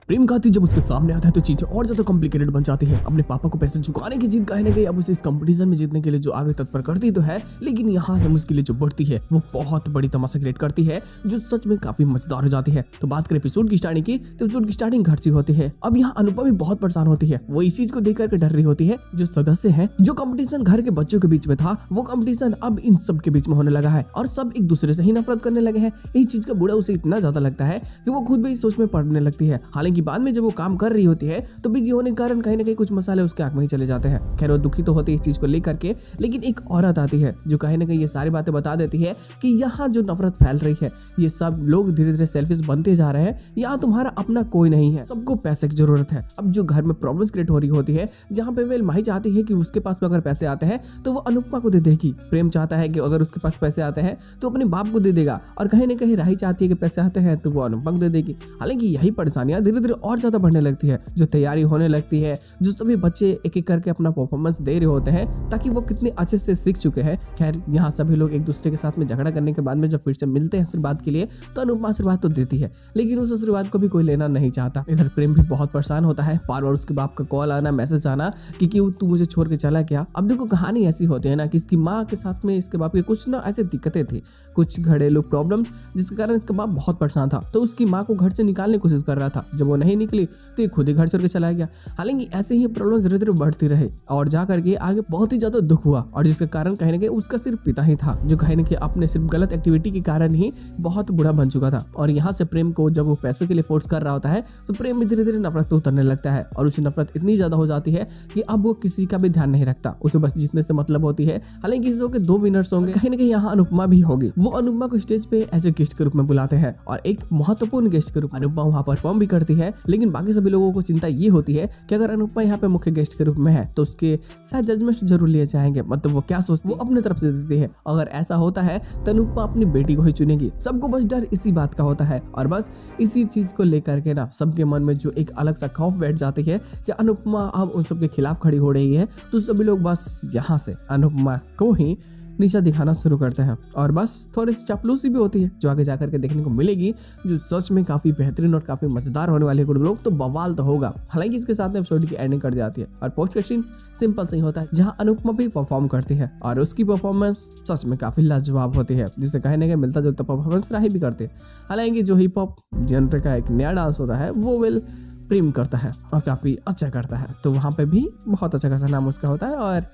प्रेम काती जब उसके सामने आता है तो चीजें और ज्यादा कॉम्प्लिकेटेड बन जाती है। अपने पापा को पैसे चुकाने की जिद कहीं ना कहीं अब उसे इस कंपटीशन में जीतने के लिए जो आगे तत्पर करती तो है, लेकिन यहाँ से मुश्किलें जो बढ़ती है वो बहुत बड़ी तमाशा क्रिएट करती है जो सच में काफी मजेदार हो जाती है। तो बात करें एपिसोड की स्टार्टिंग की, तो एपिसोड की स्टार्टिंग घर से होती है। अब यहाँ अनुपमा भी बहुत परेशान होती है, वो इस चीज को देख करके डर रही होती है जो सदस्य है जो कंपटीशन घर के बच्चों के बीच में था वो कंपटीशन अब इन सब के बीच में होने लगा है और सब एक दूसरे से ही नफरत करने लगे हैं। इस चीज का बुरा उसे इतना ज्यादा लगता है कि वो खुद भी इस सोच में पड़ने लगती है। हालांकि बाद में जब वो काम कर रही होती है तो बिजी होने के कारण कहीं ना कहीं कुछ मसाले उसके आंख में ही चले जाते हैं। खैर वो दुखी तो होती है इस चीज को लेकर के, लेकिन एक औरत आती है जो कहीं ना कहीं ये सारी बातें बता देती है कि यहाँ जो नफरत फैल रही है ये सब लोग धीरे धीरे सेल्फिश बनते जा रहे हैं, यहाँ तुम्हारा अपना कोई नहीं है, सबको पैसे की जरूरत है। अब जो घर में प्रॉब्लम्स क्रिएट हो रही होती है जहाँ पे वेल माही चाहती है कि उसके पास अगर पैसे आते हैं तो वो अनुपमा को दे देगी। प्रेम चाहता है कि अगर उसके पास पैसे आते हैं तो अपने बाप को दे देगा, और कहीं ना कहीं राही चाहती है कि पैसे आते हैं तो वो अनुपमा को दे देगी। हालांकि यही परेशानियां धीरे धीरे और ज्यादा बढ़ने लगती है, जो तैयारी होने लगती है, जो सभी बच्चे एक एक करके अपना परफॉर्मेंस दे रहे होते हैं ताकि वो कितने अच्छे से सीख चुके हैं। खैर यहाँ सभी लोग एक दूसरे के साथ में झगड़ा करने के बाद में जब फिर से मिलते हैं आशीर्वाद के लिए तो अनुपमा आशीर्वाद तो देती है, लेकिन उस आशीर्वाद को भी कोई लेना नहीं चाहता। इधर प्रेम भी बहुत परेशान होता है, बार बार उसके बाप का कॉल आना, मैसेज आना कि क्यों तू मुझे छोड़ के चला गया। अब देखो कहानी ऐसी होती है ना कि इसकी माँ के साथ में इसके बाप की कुछ ना ऐसे दिक्कतें थी, कुछ घरेलू प्रॉब्लम्स, जिसके कारण इसका बाप बहुत परेशान था। तो उसकी माँ को घर से निकालने की कोशिश कर रहा था, जब वो नहीं निकली तो ये खुद ही घर छोड़ के चला गया। हालांकि ऐसे ही प्रॉब्लम धीरे धीरे बढ़ती रहे और जा करके आगे बहुत ही ज्यादा दुख हुआ, और जिसके कारण कहीं ना कहीं उसका सिर्फ पिता ही था जो कहीं ना कहीं अपने सिर्फ गलत एक्टिविटी के कारण ही बहुत बुरा बन चुका था। और यहाँ से प्रेम को जब वो पैसे के लिए फोर्स कर रहा होता है तो प्रेम भी धीरे धीरे नफरत पे उतरने लगता है, और उसे नफरत इतनी ज्यादा हो जाती है कि अब वो किसी का भी ध्यान नहीं रखता, उसे बस जीतने से मतलब होती है। हालांकि इस शो के 2 विनर्स होंगे, कहीं ना कहीं यहाँ अनुपमा भी होगी। वो अनुपमा को स्टेज पे एज ए गेस्ट के रूप में बुलाते हैं और एक महत्वपूर्ण गेस्ट के रूप में अनुपमा वहाँ परफॉर्म भी करती है। लेकिन बाकी सभी लोगों को चिंता ये होती है कि अगर अनुपमा यहाँ पे मुख्य गेस्ट के रूप में है तो उसके शायद जजमेंट जरूर लिए जाएंगे, मतलब वो क्या सोचती है वो अपने तरफ से देती है। अगर ऐसा होता है तो अनुपमा अपनी बेटी को ही चुनेगी। सबको बस डर इसी बात का होता है, और बस इसी चीज को लेकर के ना सबके मन में जो एक अलग सा खौफ बैठ जाती है कि अनुपमा अब उन सबके खिलाफ खड़ी हो रही है, तो सभी लोग बस यहाँ से अनुपमा को ही नीचा दिखाना शुरू करते हैं। और बस थोड़ी सी चापलूसी भी होती है जो आगे जाकर के देखने को मिलेगी, जो सच में काफी बेहतरीन और काफी मजेदार होने वाले कुछ लोग तो बवाल तो होगा। हालांकि इसके साथ में एपिसोड की एंडिंग कर जाती है और पोस्ट क्रेडिट सिंपल सही होता है, जहां अनुपमा भी परफॉर्म करती है और उसकी परफॉर्मेंस सच में काफी लाजवाब होती है, जिसे कहने का मिलता जुलता परफॉर्मेंस राही भी करती है। हालांकि जो हिप हॉप जनर का एक नया डांस होता है वो वेल प्रेम करता है और काफी अच्छा करता है, तो वहां पे भी बहुत अच्छा खासा नाम उसका होता है और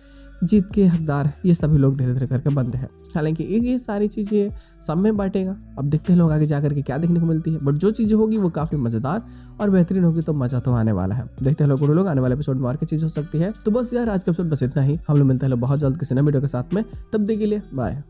जीत के हकदार ये सभी लोग धीरे धीरे करके बनते हैं। हालांकि ये सारी चीज़ें सब में बांटेगा, अब देखते हैं लोग आगे जाकर के क्या देखने को मिलती है, बट जो चीज़ें होगी वो काफ़ी मज़ेदार और बेहतरीन होगी, तो मज़ा तो आने वाला है। देखते हैं लोग आने वाले एपिसोड में और क्या चीज़ हो सकती है। तो बस यार आज का एपिसोड बस इतना ही, हम लोग मिलते हैं बहुत जल्द किसी नए वीडियो के साथ में, तब तक के लिए बाय।